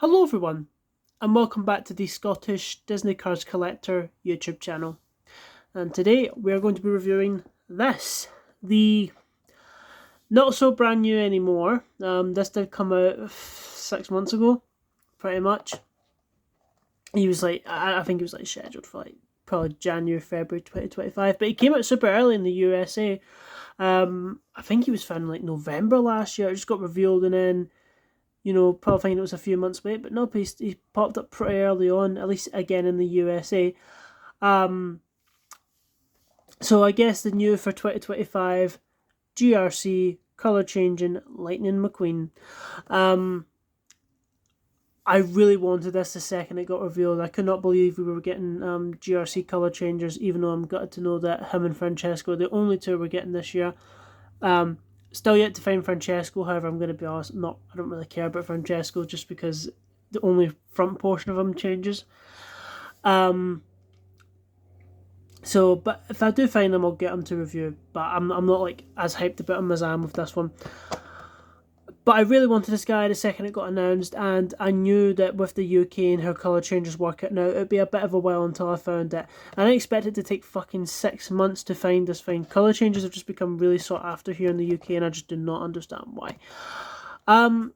Hello everyone, and welcome back to the Scottish Disney Cards Collector YouTube channel. And today we are going to be reviewing this, the not so brand new anymore. This did come out 6 months ago, pretty much. He was like, I think it was like scheduled for like probably January, February 2025, but he came out super early in the USA. I think he was found in like November last year. It just got revealed, and then probably thinking it was a few months late, but nope, he popped up pretty early on, at least again in the USA. So I guess the new for 2025, GRC, colour changing, Lightning McQueen. I really wanted this the second it got revealed. I could not believe we were getting GRC colour changers, even though I'm gutted to know that him and Francesco are the only two we're getting this year. Still yet to find Francesco, however, I'm going to be honest, I don't really care about Francesco just because the only front portion of him changes. But if I do find him, I'll get him to review. But I'm not like as hyped about him as I am with this one. But I really wanted this guy the second it got announced, and I knew that with the UK and how colour changes work out now, it would be a bit of a while until I found it. And I expected it to take fucking 6 months to find this thing. Colour changes have just become really sought after here in the UK, and I just do not understand why. Don't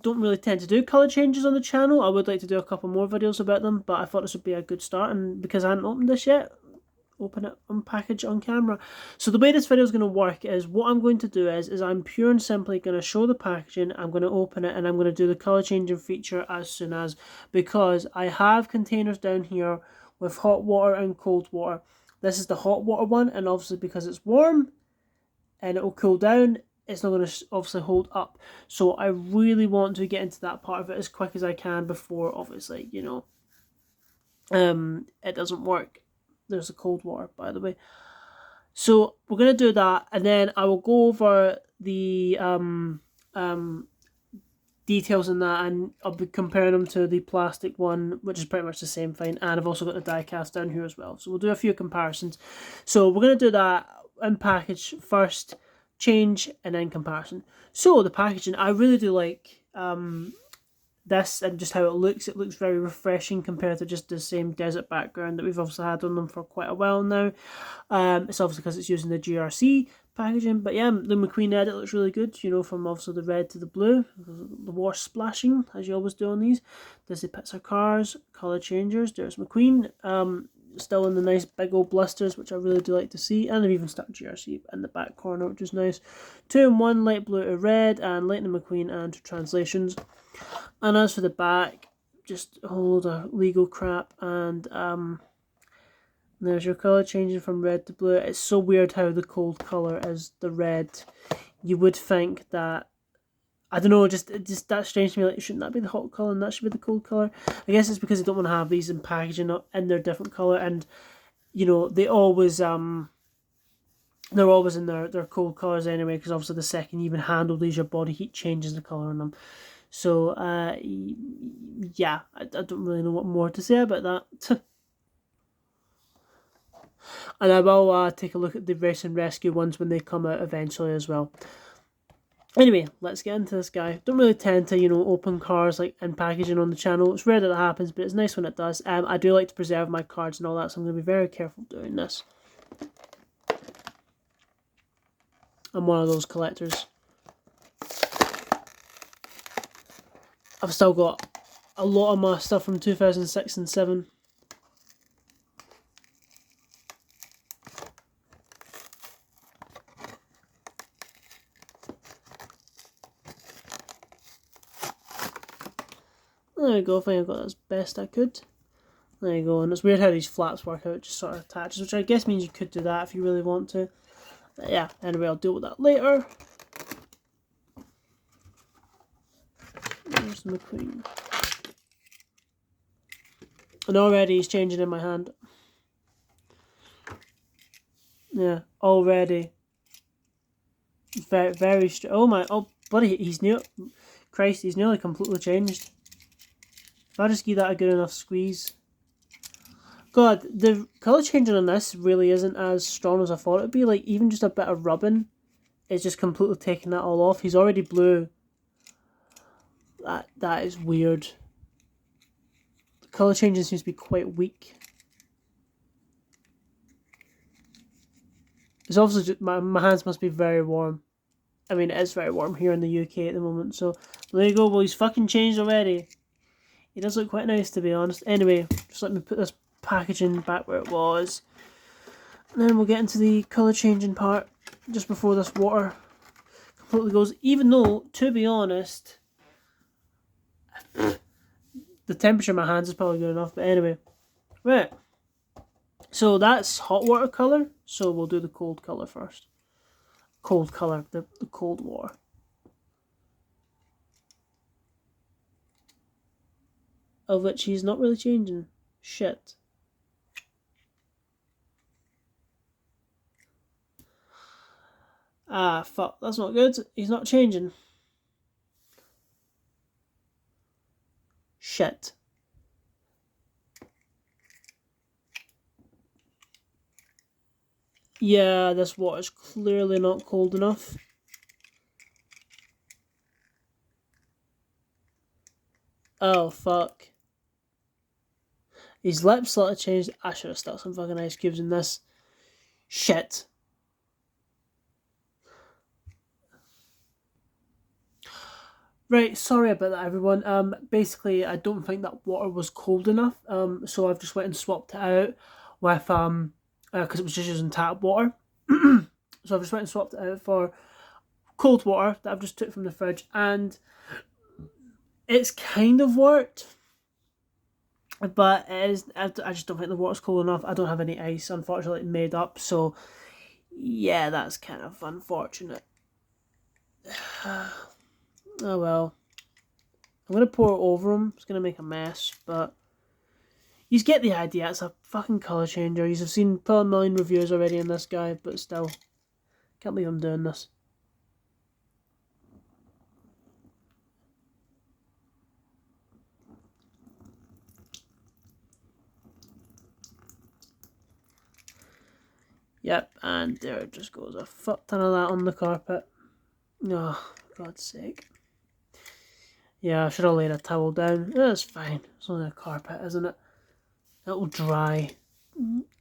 really tend to do colour changes on the channel. I would like to do a couple more videos about them, but I thought this would be a good start, and because I hadn't opened this yet, open it, unpackage it on camera. So the way this video is going to work is, what I'm going to do is I'm pure and simply going to show the packaging, I'm going to open it, and I'm going to do the colour changing feature as soon as, because I have containers down here with hot water and cold water. This is the hot water one, and obviously because it's warm and it will cool down, it's not going to obviously hold up. So I really want to get into that part of it as quick as I can before, obviously, it doesn't work. There's the cold water, by the way. So we're going to do that, and then I will go over the details in that, and I'll be comparing them to the plastic one, which is pretty much the same thing, and I've also got the die cast down here as well. So we'll do a few comparisons. So we're going to do that in package first, change, and then comparison. So the packaging, I really do like this and just how it looks. It looks very refreshing compared to just the same desert background that we've obviously had on them for quite a while now. It's obviously because it's using the GRC packaging, but yeah, the McQueen edit looks really good, from obviously the red to the blue, the wash splashing, as you always do on these. There's the Pixar cars, colour changers, there's McQueen, still in the nice big old blisters, which I really do like to see, and they've even stuck GRC in the back corner, which is nice. 2-in-1, light blue to red, and Lightning McQueen and translations. And as for the back, just a whole load of legal crap, and there's your colour changing from red to blue. It's so weird how the cold colour is the red. You would think that, I don't know, just that's strange to me. Like, shouldn't that be the hot colour and that should be the cold colour? I guess it's because they don't want to have these in packaging in their different colour, and they always they're always in their cold colours anyway, because obviously the second you even handle these, your body heat changes the colour on them. So yeah, I don't really know what more to say about that. And I will take a look at the Race and Rescue ones when they come out eventually as well. Anyway, let's get into this guy. Don't really tend to, open cards like in packaging on the channel. It's rare that happens, but it's nice when it does. I do like to preserve my cards and all that, so I'm going to be very careful doing this. I'm one of those collectors. I've still got a lot of my stuff from 2006 and 7. There we go, I think I've got that as best I could. There you go, and it's weird how these flaps work out, it just sort of attaches, which I guess means you could do that if you really want to. But yeah, anyway, I'll deal with that later. There's the McQueen. And already he's changing in my hand. Yeah, already. Very, very straight. Oh buddy, he's nearly completely changed. If I just give that a good enough squeeze. God, the colour changing on this really isn't as strong as I thought it would be. Like, even just a bit of rubbing is just completely taking that all off. He's already blue. That is weird. The colour changing seems to be quite weak. It's obviously just, my hands must be very warm. I mean, it is very warm here in the UK at the moment, so there you go. Well, he's fucking changed already. He does look quite nice, to be honest. Anyway, just let me put this packaging back where it was. And then we'll get into the colour changing part just before this water completely goes. Even though, to be honest, the temperature in my hands is probably good enough. But anyway, right. So that's hot water colour. So we'll do the cold colour first. Cold colour, the cold water. Of which he's not really changing. Shit. Ah, fuck. That's not good. He's not changing. Shit. Yeah, this water's clearly not cold enough. Oh, fuck. His lips slightly changed. I should have stuck some fucking ice cubes in this. Shit. Right, sorry about that, everyone. Basically, I don't think that water was cold enough. So I've just went and swapped it out with because it was just using tap water. So I've just went and swapped it out for cold water that I've just took from the fridge, and it's kind of worked. But it is, I just don't think the water's cold enough. I don't have any ice, unfortunately, made up. So yeah, that's kind of unfortunate. Oh well. I'm going to pour it over him. It's going to make a mess, but you get the idea. It's a fucking colour changer. You've seen probably a million reviews already on this guy, but still. Can't believe I'm doing this. Yep, and there just goes a fuck ton of that on the carpet. Oh, for God's sake. Yeah, I should have laid a towel down. It's fine. It's only a carpet, isn't it? It'll dry.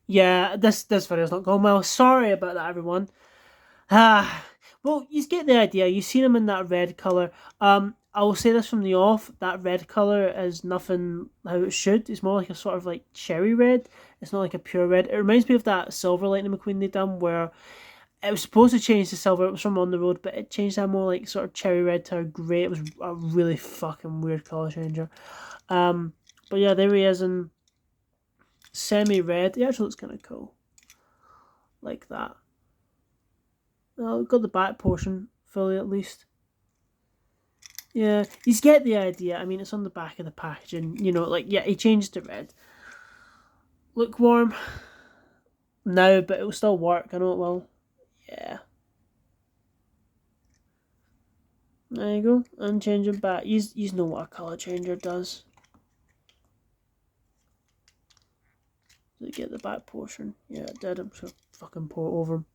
Yeah, this video's not going well. Sorry about that, everyone. Well, you get the idea. You've seen him in that red colour. I will say this from the off, that red colour is nothing how it should. It's more like a sort of like cherry red. It's not like a pure red. It reminds me of that silver Lightning McQueen they done where it was supposed to change to silver. It was from On the Road, but it changed that more like sort of cherry red to a grey. It was a really fucking weird colour changer. But yeah, there he is in semi-red. He actually looks kind of cool. Like that. Well, got the back portion fully at least. Yeah, you get the idea. I mean, it's on the back of the packaging. You know, like, yeah, he changed to red. Look warm. No, but it will still work. I know it will. Yeah. There you go. And changing back. You know what a colour changer does. Did it get the back portion? Yeah, it did. I'm just gonna fucking pour it over him.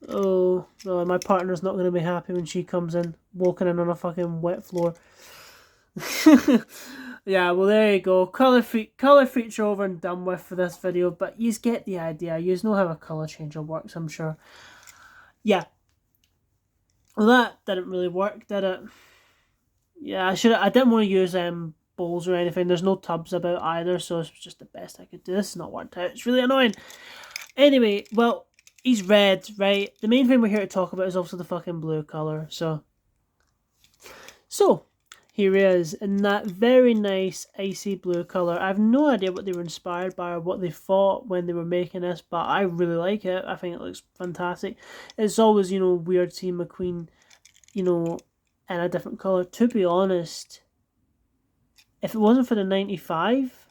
Oh, no, my partner's not going to be happy when she comes in, walking in on a fucking wet floor. Yeah, well, there you go. Colour feature over and done with for this video, but you get the idea. You know how a colour changer works, I'm sure. Yeah. Well, that didn't really work, did it? Yeah, I didn't want to use bowls or anything. There's no tubs about either, so it's just the best I could do. This is not worked out. It's really annoying. Anyway, well, he's red, right? The main thing we're here to talk about is also the fucking blue colour. So here he is in that very nice icy blue colour. I have no idea what they were inspired by or what they thought when they were making this, but I really like it. I think it looks fantastic. It's always, weird seeing McQueen, in a different colour. To be honest, if it wasn't for the 95,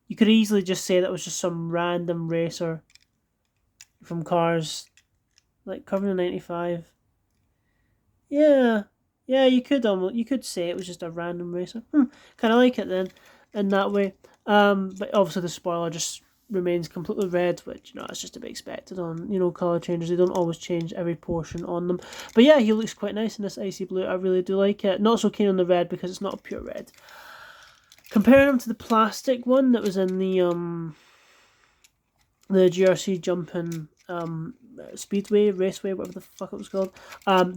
you could easily just say that was just some random racer from Cars, like covering the 95. Yeah, you could say it was just a random racer. Kind of like it then, in that way. But obviously the spoiler just remains completely red, which, you know, that's just to be expected on, you know, colour changes. They don't always change every portion on them. But yeah, he looks quite nice in this icy blue. I really do like it. Not so keen on the red because it's not a pure red. Comparing him to the plastic one that was in the GRC jumping speedway, raceway, whatever the fuck it was called,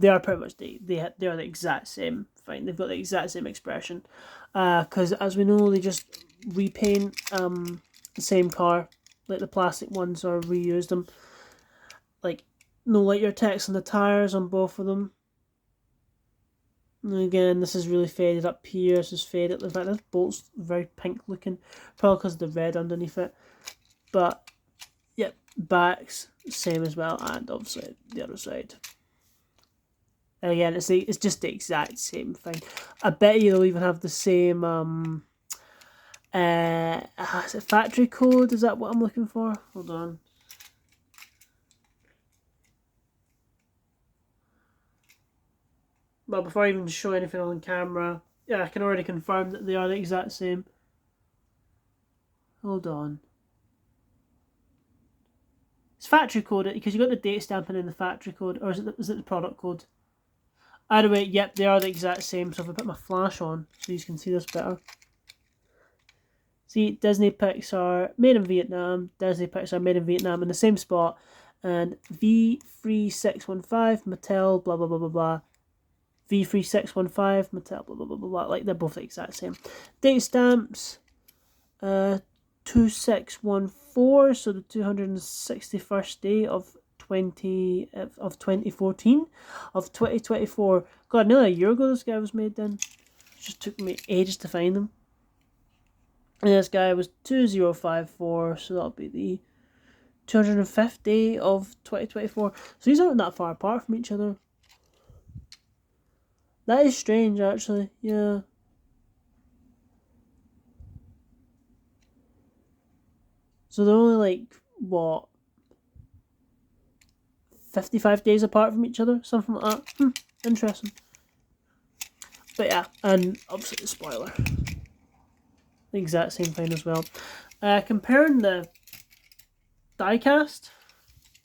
they are pretty much they are the exact same. Fine, they've got the exact same expression. Because as we know, they just repaint the same car, like the plastic ones, or reuse them. Like no lighter text on the tires on both of them. And again, this is really faded up here. This is faded. In fact, this bolt's very pink looking, probably because of the red underneath it. But yep, backs same as well, and obviously the other side. And again, it's just the exact same thing. I bet you they'll even have the same is it factory code? Is that what I'm looking for? Hold on. Well, before I even show anything on camera, yeah, I can already confirm that they are the exact same. Hold on. It's factory code because you got the date stamping in the factory code, or is it the product code? Either way, yep, they are the exact same. So if I put my flash on, so you can see this better. See, Disney Pixar made in Vietnam, Disney Pixar made in Vietnam in the same spot, and V3615 Mattel, blah blah blah blah blah. V3615 Mattel, blah blah blah blah blah. Like they're both the exact same. Date stamps, 2614, so the 261st day of 2014 of 2024. God, nearly a year ago this guy was made. Then it just took me ages to find them. And this guy was 2054, so that'll be the 205th day of 2024. So these aren't that far apart from each other. That is strange, actually. Yeah. So they're only like, what, 55 days apart from each other? Something like that. Interesting. But yeah, and obviously the spoiler. The exact same thing as well. Comparing the diecast,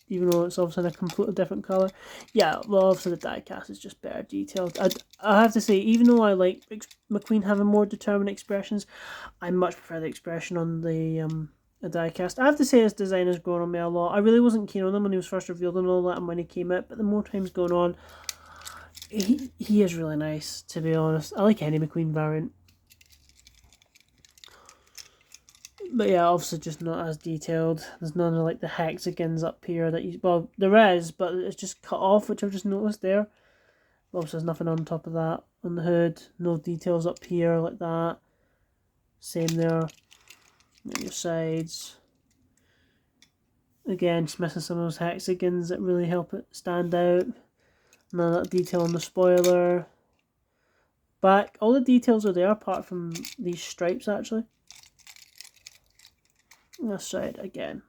even though it's obviously in a completely different colour. Yeah, well, obviously the diecast is just better detailed. I have to say, even though I like McQueen having more determined expressions, I much prefer the expression on the diecast. I have to say his design has grown on me a lot. I really wasn't keen on him when he was first revealed and all that, and when he came out, but the more time's going on, he is really nice, to be honest. I like any McQueen variant. But yeah, obviously just not as detailed. There's none of like the hexagons up here that you... Well, there is, but it's just cut off, which I've just noticed there. Obviously there's nothing on top of that on the hood. No details up here like that. Same there. On your sides. Again, just missing some of those hexagons that really help it stand out. None of that detail on the spoiler. Back. All the details are there apart from these stripes actually. This side again.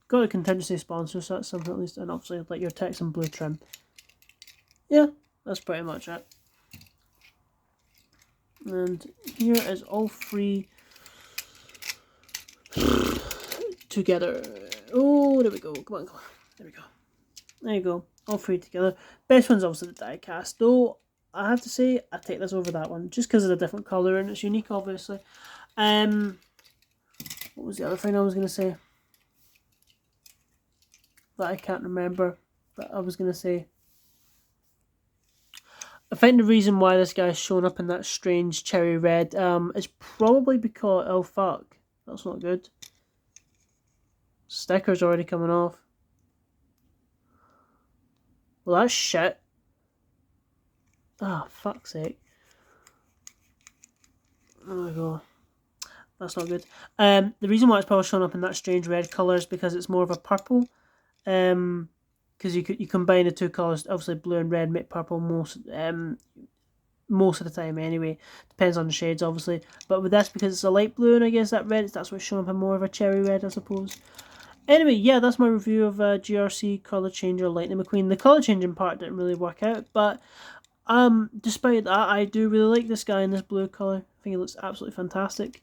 Got a contingency sponsor, so that's something at least, and obviously like your text and blue trim. Yeah, that's pretty much it. And here is all three together. Oh, there we go. Come on, come on. There we go. There you go. All three together. Best one's obviously the die cast, though. I have to say I take this over that one just because of the different colour and it's unique, obviously. What was the other thing I was going to say? That I can't remember. But I was going to say. I think the reason why this guy's shown up in that strange cherry red is probably because... Oh, fuck. That's not good. Sticker's already coming off. Well, that's shit. Ah, oh, fuck's sake. There we go. That's not good. The reason why it's probably showing up in that strange red colour is because it's more of a purple. Because you combine the two colours, obviously blue and red make purple most of the time anyway. Depends on the shades, obviously. But with this, because it's a light blue and I guess that red, that's what's showing up in more of a cherry red, I suppose. Anyway, yeah, that's my review of GRC Colour Changer Lightning McQueen. The colour changing part didn't really work out, but despite that, I do really like this guy in this blue colour. I think he looks absolutely fantastic.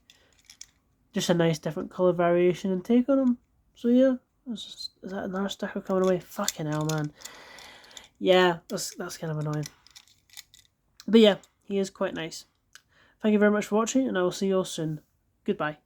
just a nice different colour variation and take on him. So yeah, is that another sticker coming away? Fucking hell, man. Yeah, that's kind of annoying. But yeah, he is quite nice. Thank you very much for watching, and I will see you all soon. Goodbye.